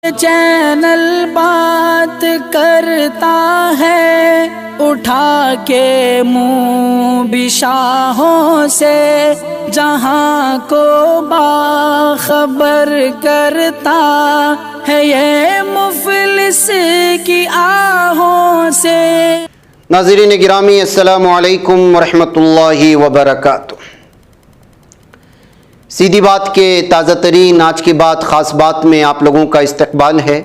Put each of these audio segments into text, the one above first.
Channel बात करता है उठा के मुँह बिशाहों से, जहाँ को बाखबर करता है ये मुफलिस की आहों से। नाज़रीन गिरामी, अस्सलामु अलैकुम वरहमतुल्लाहि वबरकातुह। सीधी बात के ताज़ा तरीन आज की बात ख़ास बात में आप लोगों का इस्तकबाल है।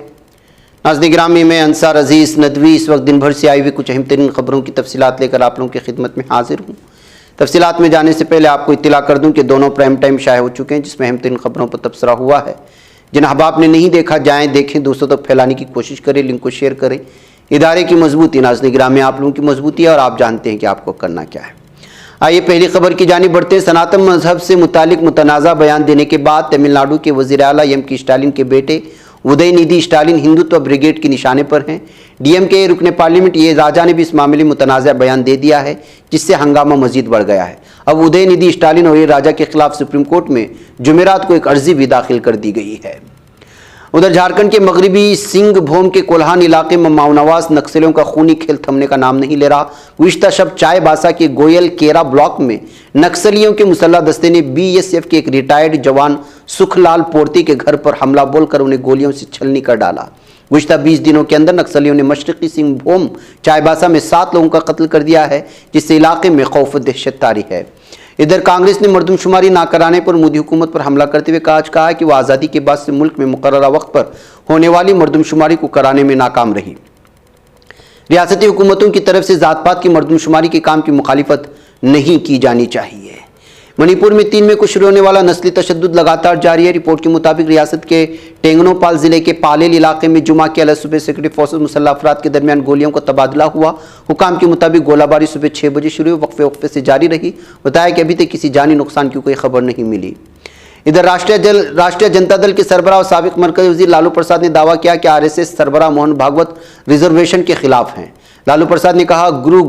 नाज़रीन गिरामी, मैं अंसार अज़ीज़ नदवी इस वक्त दिन भर से आई हुई कुछ अहम तरीन ख़बरों की तफसीलात लेकर आप लोगों की खिदमत में हाजिर हूँ। तफसीलात में जाने से पहले आपको इत्तला कर दूँ कि दोनों प्राइम टाइम शाये हो चुके हैं, जिसमें अहम तरीन ख़बरों पर तबसरा हुआ है। जिन अहबाब ने नहीं देखा, जाएँ देखें, दोस्तों तक फैलाने की कोशिश करें, लिंक को शेयर करें। इदारे की मजबूती नाज़रीन गिरामी आप लोगों की मजबूती है और आप जानते हैं कि आपको करना क्या है। आइए पहली खबर की जानिब बढ़ते हैं। सनातन मजहब से मुतालिक मुतनाज़ा बयान देने के बाद तमिलनाडु के वज़ीर आला एम.के. स्टालिन के बेटे उदयनिधि स्टालिन हिंदुत्व ब्रिगेड के निशाने पर हैं। डीएमके रुकने पार्लियामेंट ये राजा ने भी इस मामले में मुतनाज़ा बयान दे दिया है, जिससे हंगामा मजीद बढ़ गया है। अब उदयनिधि स्टालिन और ये राजा के खिलाफ सुप्रीम कोर्ट में जुमेरात को एक अर्जी भी दाखिल कर दी गई है। उधर झारखंड के मगरबी सिंहभूम के कोल्हान इलाके में माओनवाज नक्सलियों का खूनी खेल थमने का नाम नहीं ले रहा। गुज़िश्ता शब चाईबासा के गोयल केरा ब्लॉक में नक्सलियों के मुसल्ह दस्ते ने बीएसएफ के एक रिटायर्ड जवान सुखलाल पोर्ती के घर पर हमला बोलकर उन्हें गोलियों से छलनी कर डाला। गुज़िश्ता 20 दिनों के अंदर नक्सलियों ने मशरक़ी सिंहभूम चाईबासा में 7 लोगों का कत्ल कर दिया है, जिससे इलाके में खौफ दहशत तारी है। इधर कांग्रेस ने मरदमशुमारी ना कराने पर मोदी हुकूमत पर हमला करते हुए कहा कि वह आज़ादी के बाद से मुल्क में मुकर्ररा वक्त पर होने वाली मरदमशुमारी को कराने में नाकाम रही। रियासती हुकूमतों की तरफ से ज़ात पात की मरदमशुमारी के काम की मुखालिफत नहीं की जानी चाहिए। मणिपुर में 3 मई को शुरू होने वाला नस्ली तशद्दुद लगातार जारी है। रिपोर्ट के मुताबिक रियासत के टेंगनोपाल जिले के पालेल इलाके में जुमा के अलग सुबह सिक्योरिटी फोर्सेस मुसल्ह अफराद के दरमियान गोलियों का तबादला हुआ। हुकाम के मुताबिक गोलाबारी सुबह 6 बजे शुरू हुई, वक्फे से जारी रही। बताया कि अभी तक किसी जानी नुकसान की कोई खबर नहीं मिली। इधर राष्ट्रीय जनता दल के सरबराह और साबिक मरकज़ी वज़ीर लालू प्रसाद ने दावा किया कि आरएसएस सरबराह मोहन भागवत रिजर्वेशन के खिलाफ हैं। लालू प्रसाद ने कहा, गुरु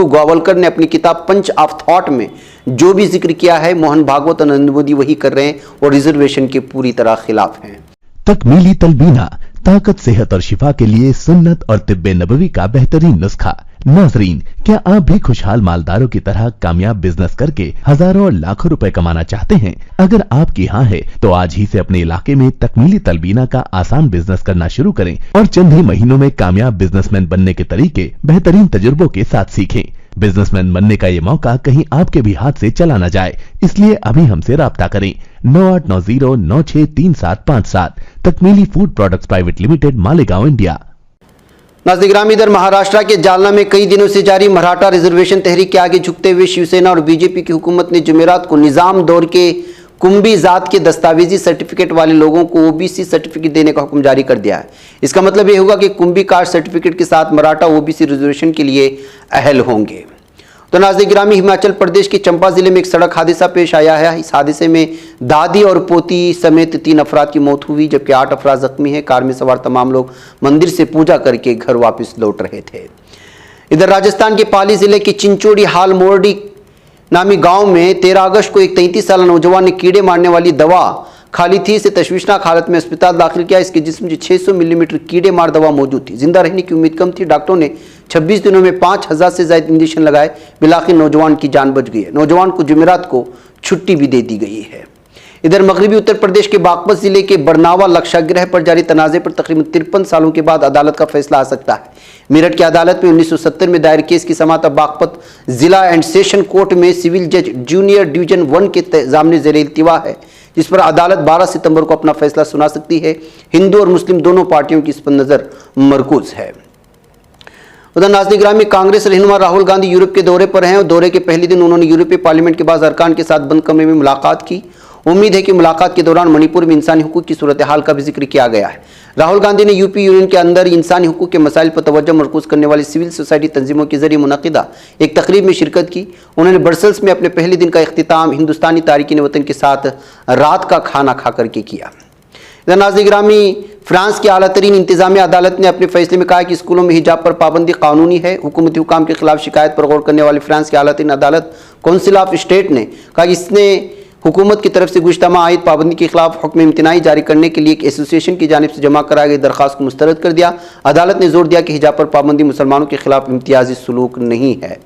गोवलकर ने अपनी किताब पंच ऑफ थॉट में जो भी जिक्र किया है, मोहन भागवत और नरेंद्र मोदी वही कर रहे हैं और रिजर्वेशन के पूरी तरह खिलाफ हैं। तकमीली तलबीना, ताकत, सेहत और शिफा के लिए सुन्नत और तिब्बे नबवी का बेहतरीन नुस्खा। नाजरीन, क्या आप भी खुशहाल मालदारों की तरह कामयाब बिजनेस करके हजारों और लाखों रुपए कमाना चाहते हैं? अगर आपकी हाँ है तो आज ही से अपने इलाके में तकमीली तलबीना का आसान बिजनेस करना शुरू करें और चंद ही महीनों में कामयाब बिजनेसमैन बनने के तरीके बेहतरीन तजुर्बों के साथ सीखें। बिजनेसमैन बनने का ये मौका कहीं आपके भी हाथ से चला न जाए, इसलिए अभी हमसे राब्ता करें। 9890963757। Takmeeli food products private limited, Malegaon, India. नाज़रीन गिरामी, इधर महाराष्ट्र के जालना में कई दिनों से जारी मराठा रिजर्वेशन तहरीक के आगे झुकते हुए शिवसेना और बीजेपी की हुकूमत ने जुमेरात को निजाम दौर के कुंभी जात के दस्तावेजी सर्टिफिकेट वाले लोगों को ओबीसी सर्टिफिकेट देने का हुक्म जारी कर दिया है। इसका मतलब यह होगा कि कुंभी कास्ट सर्टिफिकेट के साथ मराठा ओबीसी रिजर्वेशन के लिए अहल होंगे। तो नाज़रीन गिरामी, हिमाचल प्रदेश के चंपा जिले में एक सड़क हादसा पेश आया है। इस हादसे में दादी और पोती समेत 3 अफराद की मौत हुई, जबकि 8 अफराद जख्मी हैं। कार में सवार तमाम लोग मंदिर से पूजा करके घर वापस लौट रहे थे। इधर राजस्थान के पाली जिले के चिंचोड़ी हाल मोरडी नामी गांव में 13 अगस्त को एक 33 साल नौजवान ने कीड़े मारने वाली दवा खाली थी। इसे तशवीशनाक हालत में अस्पताल दाखिल किया। इसके जिस्म में 600 मिलीमीटर कीड़े मार दवा मौजूद थी। जिंदा रहने की उम्मीद कम थी। डॉक्टरों ने 26 दिनों में 5000 से ज्यादा इंजेक्शन लगाए। बिलाखिर नौजवान की जान बच गई है। नौजवान को जुमेरात को छुट्टी भी दे दी गई है। इधर मगरबी उत्तर प्रदेश के बागपत जिले के बरनावा लक्षागृह पर जारी तनाजे पर तकरीबन 53 सालों के बाद अदालत का फैसला आ सकता है। मेरठ की अदालत में 1970 में दायर केस की समाअत अब बागपत जिला एंड सेशन कोर्ट में सिविल जज जूनियर डिवीजन 1 के सामने ज़ेर इल्तिवा है, जिस पर अदालत 12 सितंबर को अपना फैसला सुना सकती है। हिंदू और मुस्लिम दोनों पार्टियों की इस पर नज़र मरकूज है। उधर नाज़रीन गिरामी, कांग्रेस रहनुमा राहुल गांधी यूरोप के दौरे पर हैं और दौरे के पहले दिन उन्होंने यूरोपीय पार्लियामेंट के बाद अरकान के साथ बंद कमरे में मुलाकात की। उम्मीद है कि मुलाकात के दौरान मणिपुर में इंसानी हुकूक की सूरत हाल का भी जिक्र किया गया है। राहुल गांधी ने यूपी यूनियन के अंदर इंसानी हुकूक के मसाइल पर तवज्जो मरकूज करने वाली सिविल सोसाइटी तंजीमों के जरिए मुनक़िदा एक तकरीब में शिरकत की। उन्होंने ब्रसेल्स में अपने पहले दिन का इख्तिताम हिंदुस्तानी तारिकीन वतन के साथ रात का खाना खा करके किया। इधर नाज़रीन गिरामी, फ्रांस की आला तरीन इंतजामिया अदालत ने अपने फैसले में कहा कि स्कूलों में हिजाब पर पाबंदी कानूनी है। हुकूमती हुकाम के खिलाफ शिकायत पर गौर करने वाली फ्रांस की आला तरीन अदालत काउंसिल ऑफ स्टेट ने कहा कि इसने हुकूमत की तरफ से गुज़श्ता माह आयद पाबंदी के खिलाफ हुक्म इम्तनाई जारी करने के लिए एक एसोसिएशन की जानिब से जमा कराई गई दरख्वास्त को मुस्तरद कर दिया। अदालत ने जोर दिया कि हिजाब पर पाबंदी मुसलमानों के खिलाफ इम्तियाजी सलूक नहीं है।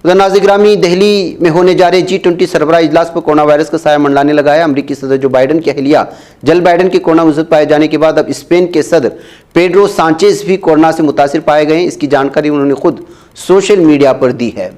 उधर नाज़िर गिरामी, दिल्ली में होने जा रहे G20 सरबराह इजलास पर कोरोना वायरस का साया मंडलाने लगा है। अमरीकी सदर जो बाइडन की अहलिया जल बाइडन के कोरोना मुज़ब्बत पाए जाने के बाद अब स्पेन के सदर पेड्रो सांचेज भी कोरोना से मुतासिर पाए गए हैं। इसकी जानकारी उन्होंने खुद सोशल मीडिया पर दी है।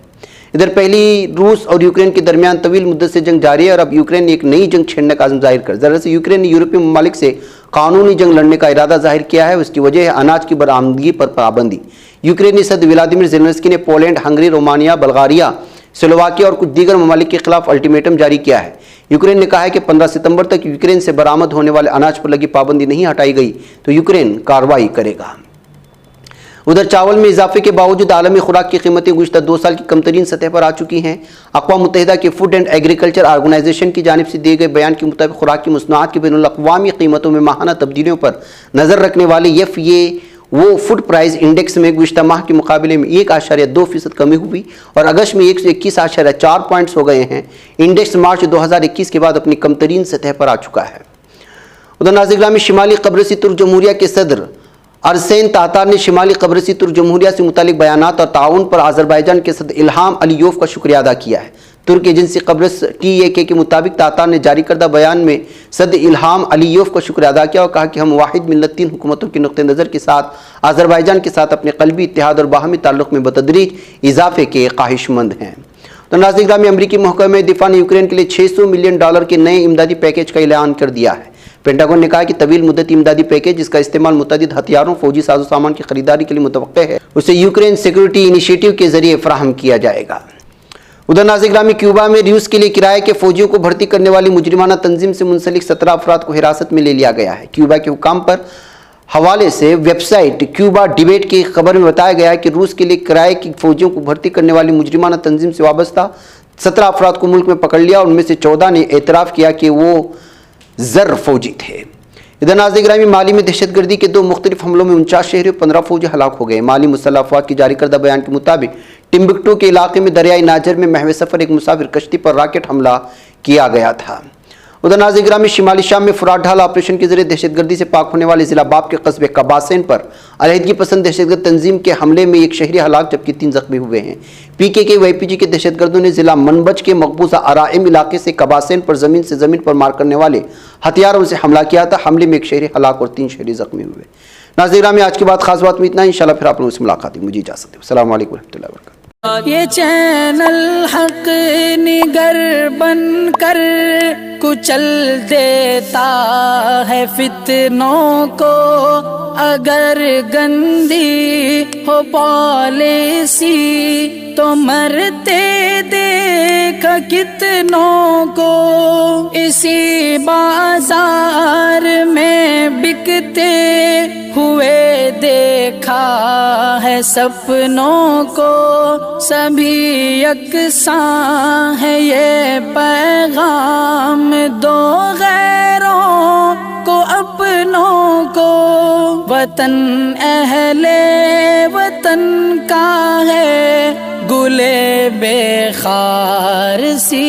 इधर पहली रूस और यूक्रेन के दरमियान तवील मुद्दत से जंग जारी है और अब यूक्रेन ने एक नई जंग छेड़ने का आज़म जाहिर कर दरअसल यूक्रेन ने यूरोपीय ममालिक से कानूनी जंग लड़ने का इरादा जाहिर किया है। उसकी वजह है अनाज की बरामदगी पर पाबंदी। यूक्रेनी सदर व्लादिमीर ज़ेलेंस्की ने Poland, Hungary, Romania, Bulgaria, Slovakia और कुछ दीगर ममालिक के खिलाफ अल्टीमेटम जारी किया है। यूक्रेन ने कहा है कि 15 सितंबर तक यूक्रेन से बरामद होने वाले अनाज पर लगी पाबंदी नहीं हटाई गई तो यूक्रेन कार्रवाई करेगा। उधर चावल में इजाफे के बावजूद आलमी खुराक की कीमतें गुज़श्ता 2 साल की कमतरीन सतह पर आ चुकी हैं। अक़वाम मुत्तहिदा के फूड एंड एग्रीकल्चर ऑर्गेनाइजेशन की जानिब से दिए गए बयान के मुताबिक खुराक की मसनूआत की बैनुल अक़वामी कीमतों में माहाना तब्दीलियों पर नज़र रखने वाले वो फूड प्राइस इंडेक्स में गुज़श्ता माह के मुकाबले में 1.2% कमी हुई और अगस्त में 121.4 पॉइंट्स हो गए हैं। इंडेक्स मार्च 2021 के बाद अपनी कमतरीन सतह पर आ चुका है। उधर नाज़िर गिरामी, शिमाली कब्रसी तुर्क जमहूरिया के सदर अरसेन तातार ने शिमाली कब्रसी तुर्क जमहूरिया से मुतालिक बयानात और ताउन पर आज़रबाईजान के सदर इल्हाम अलीयोव का शुक्रिया अदा किया है। तुर्क एजेंसी कब्रस TAK के मुताबिक तातार ने जारी करदा बयान में सदर इल्हाम अलीयोव का शुक्रिया अदा किया और कहा कि हम वाहिद मिल्लत तीन हुकूमतों के नुक्ते नज़र के साथ आज़रबाईजान के साथ अपने क़ल्बी इत्तेहाद और बाहमी ताल्लुक़ में बतदरीज इजाफे के ख्वाहिशमंद हैं। तो नाज़िर गिरामी, अमरीकी महकमे दिफा ने यूक्रेन के लिए $600 मिलियन के नए इमदादी पैकेज का ऐलान कर दिया है। पेंटागन ने कहा कि तवील मुद्दती इमदादी पैकेज जिसका इस्तेमाल मुतअद्दिद हथियारों, फौजी साजो सामान की खरीदारी के लिए मुतवक्के है, उसे यूक्रेन सिक्योरिटी इनिशिएटिव के जरिए फराहम किया जाएगा। उधर नाज़िर गिरामी, क्यूबा में रूस के लिए किराए के फौजियों को भर्ती करने वाली मुजरिमाना तंजीम से मुंसलिक 17 अफराद को हिरासत में ले लिया गया है। क्यूबा के हुकाम पर हवाले से वेबसाइट क्यूबा डिबेट की खबर में बताया गया है कि रूस के लिए किराए की फौजियों को भर्ती करने वाली मुजरिमाना तंजीम से वाबस्ता 17 अफराद को मुल्क में पकड़ लिया और उनमें से 14 ने एतराफ़ किया कि वो ज़र फौजी थे। इधर नाज़िर गिरामी, माली में दहशतगर्दी के 2 मुख्तलिफ हमलों में 49 शहरी और 15 फौजी हलाक हो गए। माली मुसल्लह अफवाज की जारी करदा बयान के मुताबिक टिम्बकटू के इलाके में दरियाई नाजर में महवे सफ़र एक मुसाफिर कश्ती पर रॉकेट हमला किया गया था। उधर नाज़िर गिरामी, शिमाली शाम में फुरात ढाल ऑपरेशन के जरिए दहशतगर्दी से पाक होने वाले जिला बाब के कस्बे कबासेन पर अलहदगी पसंद दहशतगर्द तंजीम के हमले में एक शहरी हलाक जबकि 3 जख्मी हुए हैं। PKK YPG के दहशतगर्दों ने जिला मनबज के मकबूजा अराइम इलाके से कबासेन पर ज़मीन से ज़मीन पर मार करने वाले हथियारों से हमला किया था। हमले में एक शहरी हलाक और 3 शहरी जख्मी हुए। नाज़िर गिरामी, आज की बात खास बात में इतना। इंशाल्लाह फिर आप लोगों से मुलाकात होगी। मुझे इजाज़त दो। अस्सलाम वालेकुम रहमतुल्लाहि व बरकातहू। ये चैनल हक निगर बन कर कुचल देता है फितनों को। अगर गंदी हो पॉलिसी तो मरते देख कितनों को। इसी बाजार में बिकते हुए देखा है सपनों को। सभी यकसां है ये पैगाम दो गैरों को अपनों को। वतन अहले वतन का है गुले बेखार सी।